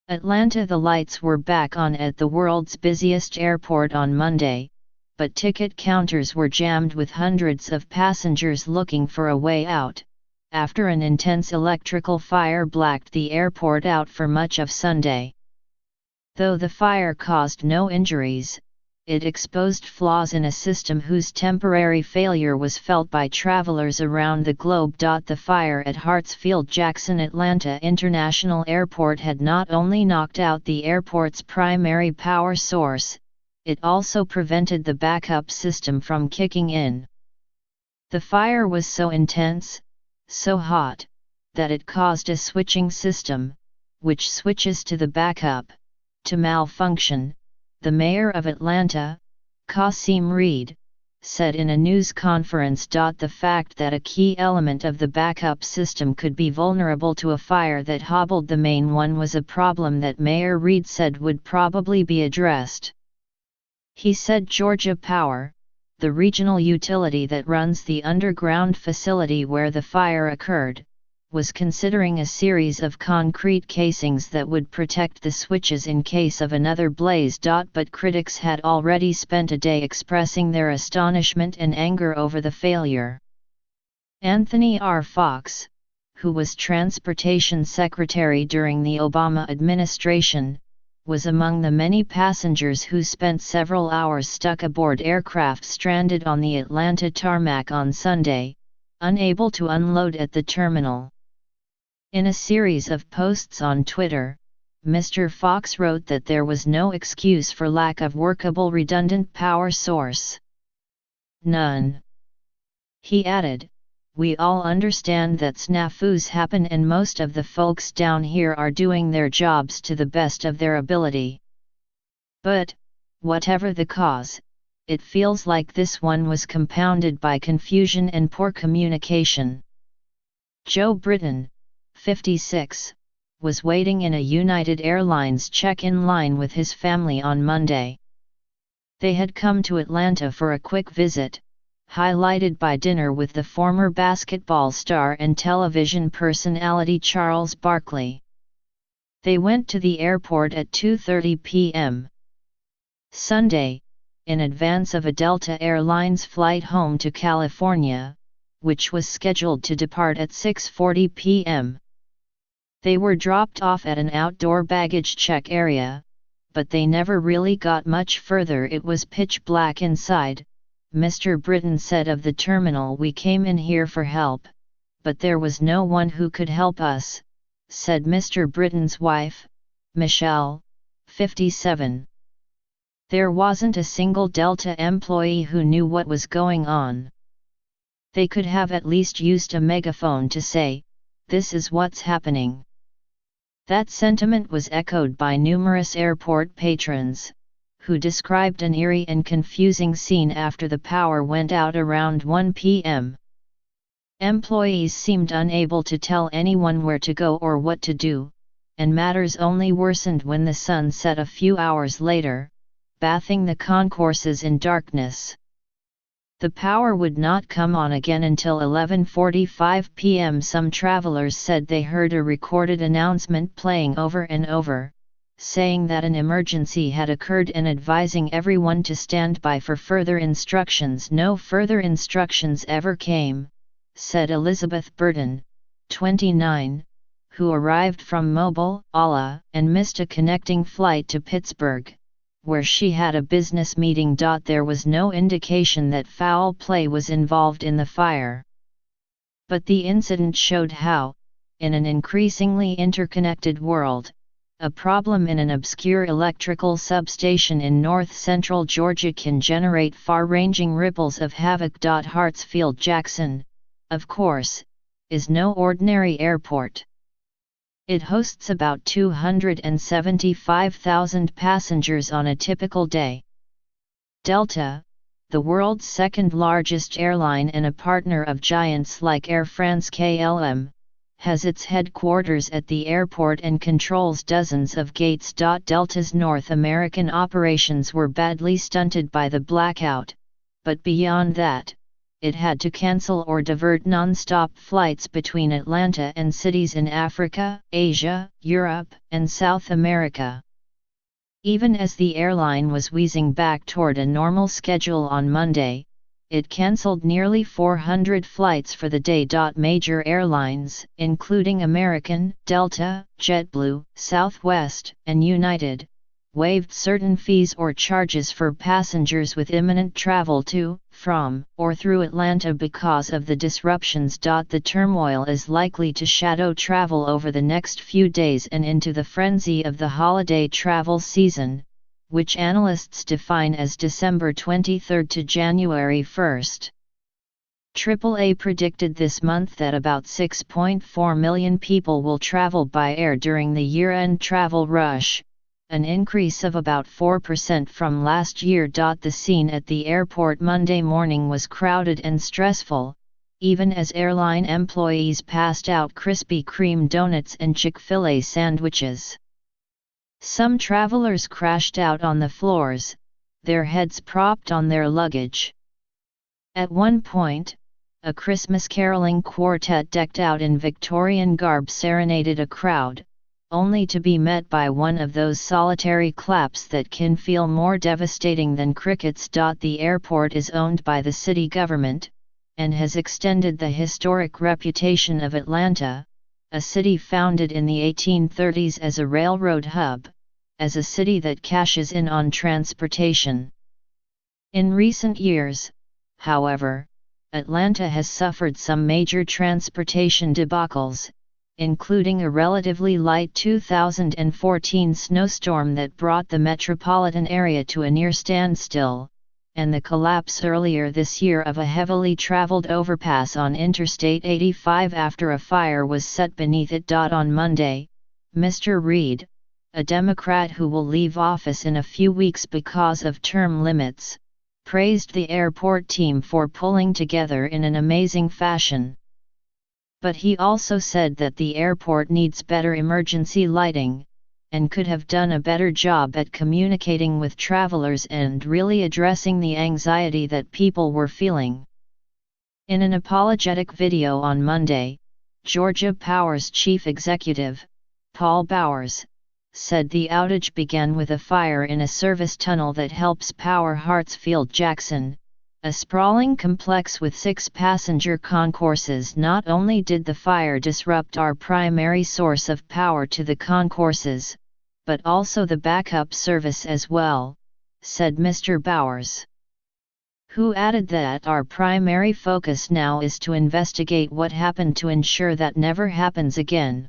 Atlanta. The lights were back on at the world's busiest airport on Monday, but ticket counters were jammed with hundreds of passengers looking for a way out, after an intense electrical fire blacked the airport out for much of Sunday. Though the fire caused no injuries, it exposed flaws in a system whose temporary failure was felt by travelers around the globe. The fire at Hartsfield-Jackson Atlanta International Airport had not only knocked out the airport's primary power source, it also prevented the backup system from kicking in. The fire was so intense, so hot, that it caused a switching system, which switches to the backup, to malfunction, the mayor of Atlanta, Qasim Reed, said in a news conference. The fact that a key element of the backup system could be vulnerable to a fire that hobbled the main one was a problem that Mayor Reed said would probably be addressed. He said Georgia Power, the regional utility that runs the underground facility where the fire occurred, was considering a series of concrete casings that would protect the switches in case of another blaze. But critics had already spent a day expressing their astonishment and anger over the failure. Anthony R. Fox, who was Transportation Secretary during the Obama administration, was among the many passengers who spent several hours stuck aboard aircraft stranded on the Atlanta tarmac on Sunday, unable to unload at the terminal. In a series of posts on Twitter, Mr. Fox wrote that there was no excuse for lack of workable redundant power source. None. He added, "We all understand that snafus happen and most of the folks down here are doing their jobs to the best of their ability. But, whatever the cause, it feels like this one was compounded by confusion and poor communication." Joe Britton, 56, was waiting in a United Airlines check-in line with his family on Monday. They had come to Atlanta for a quick visit, highlighted by dinner with the former basketball star and television personality Charles Barkley. They went to the airport at 2:30 p.m. Sunday, in advance of a Delta Airlines flight home to California, which was scheduled to depart at 6:40 p.m. They were dropped off at an outdoor baggage check area, but they never really got much further. It was pitch black inside, Mr. Britton said of the terminal. "We came in here for help, but there was no one who could help us," said Mr. Britton's wife, Michelle, 57. There wasn't a single Delta employee who knew what was going on. They could have at least used a megaphone to say, "This is what's happening." That sentiment was echoed by numerous airport patrons, who described an eerie and confusing scene after the power went out around 1 p.m. Employees seemed unable to tell anyone where to go or what to do, and matters only worsened when the sun set a few hours later, bathing the concourses in darkness. The power would not come on again until 11:45 p.m. Some travelers said they heard a recorded announcement playing over and over, saying that an emergency had occurred and advising everyone to stand by for further instructions. No further instructions ever came, said Elizabeth Burton, 29, who arrived from Mobile, Ala, and missed a connecting flight to Pittsburgh, where she had a business meeting. There was no indication that foul play was involved in the fire. But the incident showed how, in an increasingly interconnected world, a problem in an obscure electrical substation in north-central Georgia can generate far-ranging ripples of havoc. Hartsfield-Jackson, of course, is no ordinary airport. It hosts about 275,000 passengers on a typical day. Delta, the world's second-largest airline and a partner of giants like Air France-KLM, has its headquarters at the airport and controls dozens of gates. Delta's North American operations were badly stunted by the blackout, but beyond that, it had to cancel or divert non-stop flights between Atlanta and cities in Africa, Asia, Europe, and South America. Even as the airline was wheezing back toward a normal schedule on Monday, it cancelled nearly 400 flights for the day. Major airlines, including American, Delta, JetBlue, Southwest, and United, waived certain fees or charges for passengers with imminent travel to, from, or through Atlanta because of the disruptions. The turmoil is likely to shadow travel over the next few days and into the frenzy of the holiday travel season, which analysts define as December 23 to January 1. AAA predicted this month that about 6.4 million people will travel by air during the year-end travel rush, an increase of about 4% from last year. The scene at the airport Monday morning was crowded and stressful, even as airline employees passed out Krispy Kreme donuts and Chick-fil-A sandwiches. Some travelers crashed out on the floors, their heads propped on their luggage. At one point, a Christmas caroling quartet decked out in Victorian garb serenaded a crowd, only to be met by one of those solitary claps that can feel more devastating than crickets. The airport is owned by the city government, and has extended the historic reputation of Atlanta, a city founded in the 1830s as a railroad hub, as a city that cashes in on transportation. In recent years, however, Atlanta has suffered some major transportation debacles, including a relatively light 2014 snowstorm that brought the metropolitan area to a near standstill, and the collapse earlier this year of a heavily traveled overpass on Interstate 85 after a fire was set beneath it. On Monday, Mr. Reid, a Democrat who will leave office in a few weeks because of term limits, praised the airport team for pulling together in an amazing fashion. But he also said that the airport needs better emergency lighting, and could have done a better job at communicating with travelers and really addressing the anxiety that people were feeling. In an apologetic video on Monday, Georgia Power's chief executive, Paul Bowers, said the outage began with a fire in a service tunnel that helps power Hartsfield-Jackson, a sprawling complex with 6 passenger concourses. Not only did the fire disrupt our primary source of power to the concourses, but also the backup service as well, said Mr. Bowers, who added that our primary focus now is to investigate what happened to ensure that never happens again.